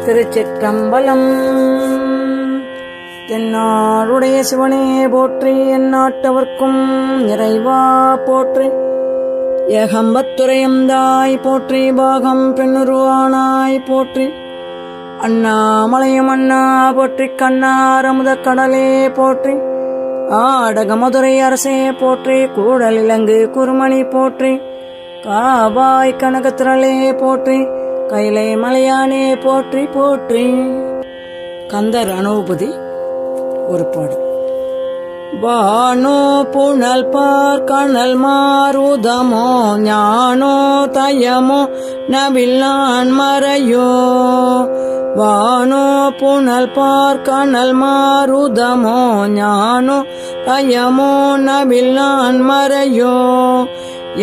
திருச்சிற்றம்பலம். தென்னாடுடைய சிவனே போற்றி, எந்நாட்டவர்க்கும் இறைவா போற்றி. ஏகம்பத்துரையம்தாய் போற்றி, பாகம் பெண்ணுருவானாய் போற்றி. அண்ணாமலையும் அண்ணா போற்றி, கண்ணாரமுத கடலே போற்றி. ஆடகமதுரை அரசே போற்றி, கூடல் இலங்கு குருமணி போற்றி. காவாய் கனகத்திரளே போற்றி, கைலை மலையானே போற்றி போற்றி. கந்தர் அனுபூதி ஒரு பாடு. வானோ புனல் பார் கணல் மாறுதமோ, ஞானோ தயமோ நவில்லான் மறையோ. வானோ புனல் பார் கணல் மாறுதமோ, ஞானோ தயமோ நவில்லான் மறையோ.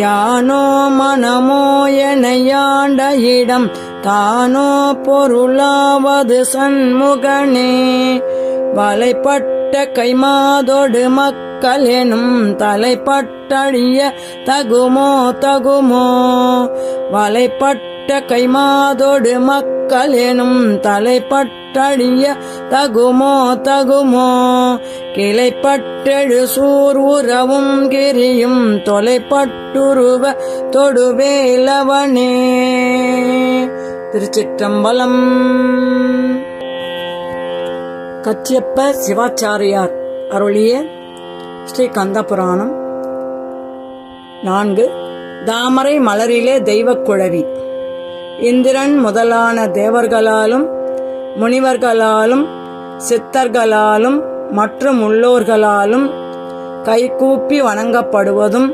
யானோ மனமோ எனையாண்ட இடம், தானோ பொருளாவது சண்முகனே. வலைப்பட்ட கைமாதோடு மக்கள் எனும் தலைப்பட்டழிய தகுமோ தகுமோ. வலைப்பட்ட கைமாதோடு மக்கள் எனும் தலைப்பட்டழிய தகுமோ தகுமோ. கிளைப்பட்டெழு சூர் உறவும் கிரியும் தொலைப்பட்டுருவ தொடுவேலவனே. திருச்சிற்றம்பலம். கச்சியப்ப சிவாச்சாரியார் அருளிய ஸ்ரீ கந்தபுராணம் 4. தாமரை மலரிலே தெய்வக் குழவி. இந்திரன் முதலான தேவர்களாலும் முனிவர்களாலும் சித்தர்களாலும் மற்றும் உள்ளோர்களாலும் கைகூப்பி வணங்கப்படுவதும்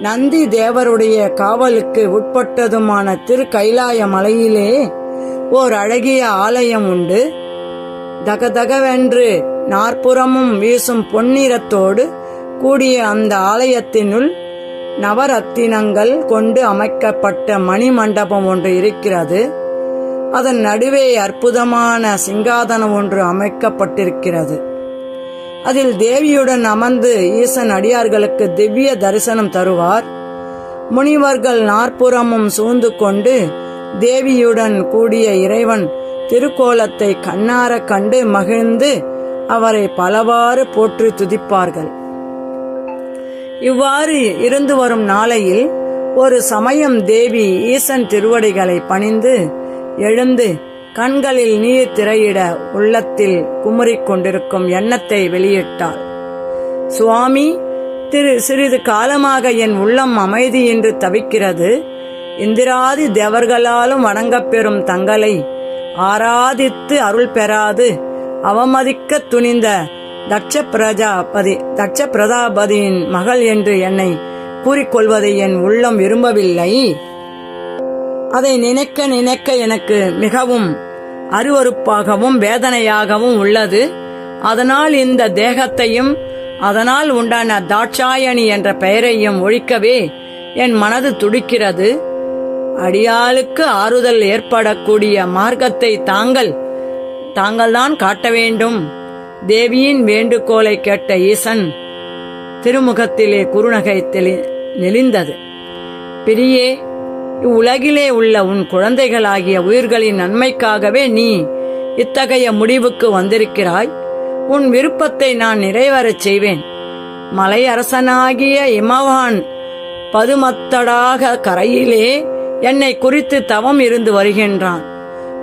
நந்தி தேவருடைய காவலுக்கு உட்பட்டதுமான திரு கைலாய மலையிலே ஓர் அழகிய ஆலயம் உண்டு. தகதகவென்று நாற்புறமும் வீசும் பொன்னிறத்தோடு கூடிய அந்த ஆலயத்தினுள் நவரத்தினங்கள் கொண்டு அமைக்கப்பட்ட மணிமண்டபம் ஒன்று இருக்கிறது. அதன் நடுவே அற்புதமான சிங்காதனம் ஒன்று அமைக்கப்பட்டிருக்கிறது. அதில் தேவியுடன் அமர்ந்து ஈசன் அடியார்களுக்கு திவ்ய தரிசனம் தருவார். முனிவர்கள் நாற்புறமும் சூழ்ந்து கொண்டு தேவியுடன் கூடிய இறைவன் திருக்கோலத்தை கண்ணார கண்டு மகிழ்ந்து அவரை பலவாறு போற்றி துதிப்பார்கள். இவ்வாறு இருந்து வரும் நாளையில் ஒரு சமயம் தேவி ஈசன் திருவடிகளை பணிந்து எழுந்து கண்களில் நீர் திரையிட உள்ளத்தில் குமுறிக் கொண்டிருக்கும் எண்ணத்தை வெளியிட்டாள். சுவாமி, சிறிது காலமாக என் உள்ளம் அமைதியின்றி தவிக்கிறது. இந்திராதி தேவர்களாலும் வணங்கப்பெறும் தங்களை ஆராதித்து அருள் பெறாது அவமதிக்க துணிந்த தட்ச பிரதாபதியின் மகள் என்று என்னை கூறிக்கொள்வதை என் உள்ளம் விரும்பவில்லை. அதை நினைக்க நினைக்க எனக்கு மிகவும் அருவருப்பாகவும் வேதனையாகவும் உள்ளது. அதனால் இந்த தேகத்தையும் அதனால் உண்டான தாட்சாயணி என்ற பெயரையும் ஒழிக்கவே என் மனது துடிக்கிறது. அடியாளுக்கு ஆறுதல் ஏற்படக்கூடிய மார்க்கத்தை தாங்கள்தான் காட்ட வேண்டும். தேவியின் வேண்டுகோளை கேட்ட ஈசன் திருமுகத்திலே குறுநகை நெளிந்தது. பிரியே, இவ்வுலகிலே உள்ள உன் குழந்தைகளாகிய உயிர்களின் நன்மைக்காகவே நீ இத்தகைய முடிவுக்கு வந்திருக்கிறாய். உன் விருப்பத்தை நான் நிறைவேறச் செய்வேன். மலை அரசனாகிய இமவான் பதுமத்தடாக கரையிலே என்னை குறித்து தவம் இருந்து வருகின்றான்.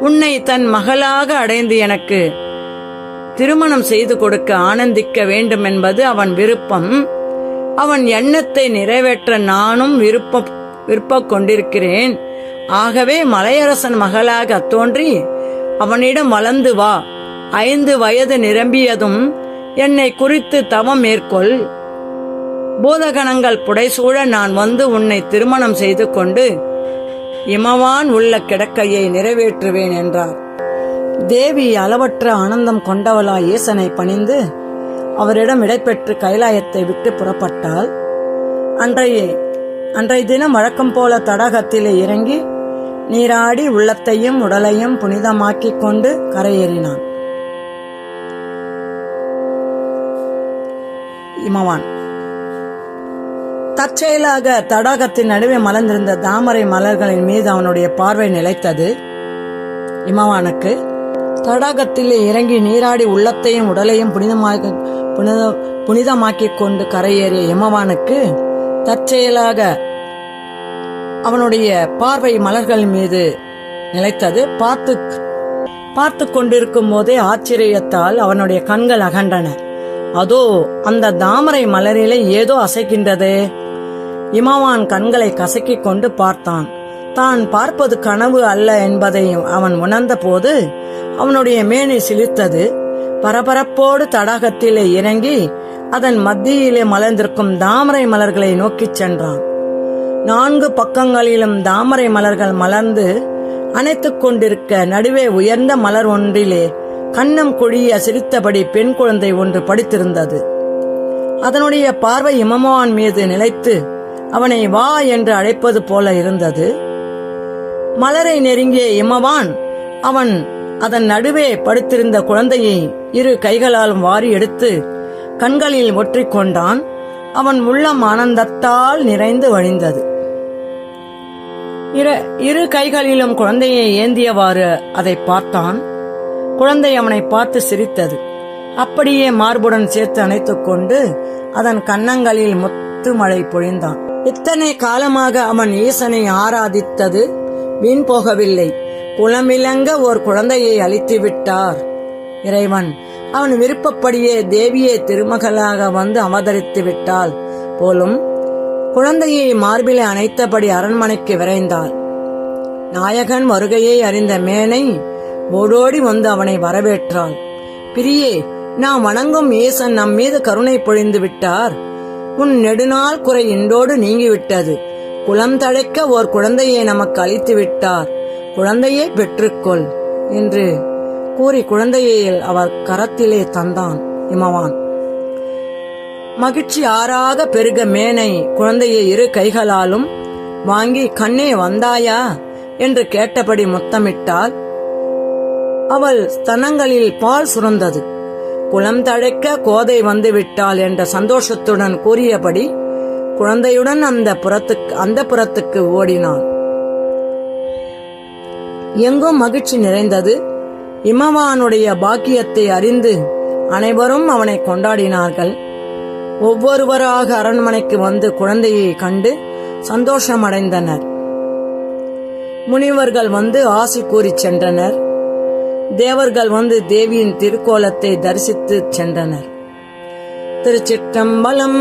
உன்னை தன் மகளாக அடைந்து எனக்கு திருமணம் செய்து கொடுக்க ஆனந்திக்க வேண்டும் என்பது அவன் விருப்பம். அவன் எண்ணத்தை நிறைவேற்ற நானும் விருப்பம் கொண்டிருக்கிறேன். ஆகவே மலையரசன் மகளாக தோன்றி அவனிடம் வளர்ந்து வா. 5 வயது நிரம்பியதும் என்னை குறித்து தவம் மேற்கொள். பூதகணங்கள் புடைசூழ நான் வந்து உன்னை திருமணம் செய்து கொண்டு இமவான் உள்ள கிடக்கையை நிறைவேற்றுவேன் என்றார். தேவி அளவற்ற ஆனந்தம் கொண்டவளாய் ஈசனை பணிந்து அவரிடம் விடைபெற்று கைலாயத்தை விட்டு புறப்பட்டாள். அன்றைய தினம் வழக்கம் போல தடாகத்திலே இறங்கி நீராடி உள்ளத்தையும் உடலையும் புனிதமாக்கிக் கொண்டு கரையேறினான். இமவான் தற்செயலாக தடாகத்தின் நடுவே மலர்ந்திருந்த தாமரை மலர்களின் மீது அவனுடைய பார்வை நிலைத்தது. இமவானுக்கு. தடாகத்திலே இறங்கி நீராடி உள்ளத்தையும் உடலையும் புனிதமாக்கிக் கொண்டு கரையேறிய இமவானுக்கு தற்செயலாக அவனுடைய பார்வை மலர்கள் மீது நிலைத்தது. பார்த்து கொண்டிருக்கும் போதே ஆச்சரியத்தால் அவனுடைய கண்கள் அகன்றன. அதோ அந்த தாமரை மலரிலே ஏதோ அசைக்கின்றது. இமவான் கண்களை கசக்கிக் கொண்டு பார்த்தான். தான் பார்ப்பது கனவு அல்ல என்பதை அவன் உணர்ந்த போது அவனுடைய மேனி சிலிர்த்தது. பரபரப்போடு தடாகத்திலே இறங்கி அதன் மத்தியிலே மலர்ந்திருக்கும் தாமரை மலர்களை நோக்கிச் சென்றான். 4 பக்கங்களிலும் தாமரை மலர்கள் மலர்ந்து அணைத்துக் கொண்டிருக்க நடுவே உயர்ந்த மலர் ஒன்றிலே கன்னம் கொழிய சிரித்தபடி பெண் குழந்தை ஒன்று படுத்திருந்தது. அதனுடைய பார்வை இமவான் மீது நிலைத்து அவனை வா என்று அழைப்பது போல இருந்தது. மலரை நெருங்கிய இமவான் அவன் அதன் நடுவே படுத்திருந்த குழந்தையை 2 கைகளாலும் வாரி எடுத்து கண்களில் ஒற்றிக்கொண்டான். அவன் உள்ளம் ஆனந்தத்தால் நிறைந்து வழிந்தது. 2 கைகளிலும் குழந்தையை ஏந்தியவாறு அதை பார்த்தான். குழந்தை அவனை பார்த்து சிரித்தது. அப்படியே மார்புடன் சேர்த்து அணைத்துக் கொண்டு அதன் கன்னங்களில் முத்து மழை பொழிந்தான். இத்தனை காலமாக அவன் ஈசனை ஆராதித்தது வீண் போகவில்லை. குலமிலங்க ஓர் குழந்தையை அளித்து விட்டார் இறைவன். அவன் விருப்பப்படியே தேவியே திருமகளாக வந்து அவதரித்து விட்டாள் போலும். குழந்தையை மார்பிலே அணைத்தபடி அரண்மனைக்கு விரைந்தாள். நாயகன் வருகையை அறிந்த மேனை ஓடோடி வந்து அவனை வரவேற்றாள். பிரியே, நாம் வணங்கும் ஈசன் நம் மீது கருணை பொழிந்து விட்டார். உன் நெடுநாள் குறை இன்றோடு நீங்கிவிட்டது. குலம் தழைக்க ஓர் குழந்தையை நமக்கு அளித்து விட்டார். குழந்தையை பெற்றுக்கொள் என்று கூறி குழந்தையை அவர் கரத்திலே தந்தான் இமவான். மகிழ்ச்சி ஆறாக பெருக மேனை குழந்தையை 2 கைகளாலும் வாங்கி கண்ணே வந்தாயா என்று கேட்டபடி முத்தமிட்டாள். அவள் ஸ்தனங்களில் பால் சுரந்தது. குலம் தழைக்க கோதை வந்து விட்டாள் என்ற சந்தோஷத்துடன் கூறியபடி குழந்தையுடன் அந்த புறத்துக்கு ஓடினான். எங்கும் மகிழ்ச்சி நிறைந்தது. இமவானுடைய பாக்கியத்தை அறிந்து அனைவரும் அவனை கொண்டாடினார்கள். ஒவ்வொருவராக அரண்மனைக்கு வந்து குழந்தையை கண்டு சந்தோஷமடைந்தனர். முனிவர்கள் வந்து ஆசி கூறி சென்றனர். தேவர்கள் வந்து தேவியின் திருக்கோலத்தை தரிசித்து சென்றனர். திருச்சிற்றம்பலம்.